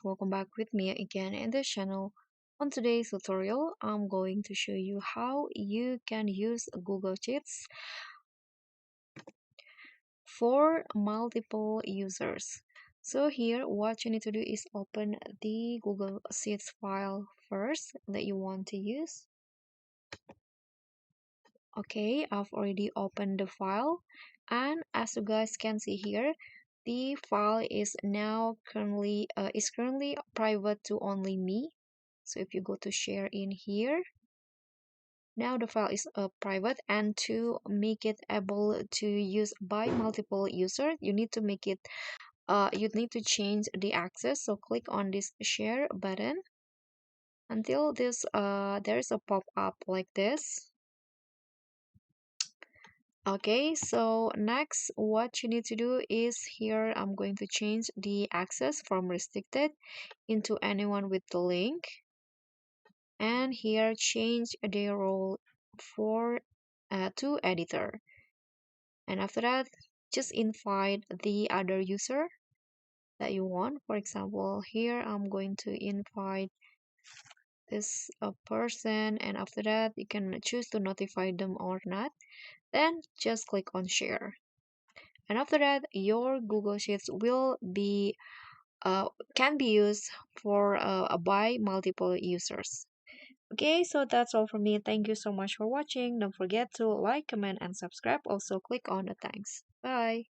welcome back with me again in this channel. On today's tutorial, I'm going to show you how you can use Google Sheets for multiple users. So here, what you need to do is open the Google Sheets file first that you want to use. Okay, I've already opened the file, and as you guys can see here, the file is now currently private to only me. So if you go to share in here, now the file is private, and to make it able to use by multiple users, you need to change the access. So click on this share button until there is a pop-up like this. Okay, so next what you need to do is here I'm going to change the access from restricted into anyone with the link, and here change the role for to editor, and after that just invite the other user that you want. For example, here I'm going to invite this person, and after that you can choose to notify them or not, then just click on share. And after that, your Google Sheets will be can be used for by multiple users. Okay, so that's all from me. Thank you so much for watching. Don't forget to like, comment, and subscribe. Also, click on the thanks. Bye.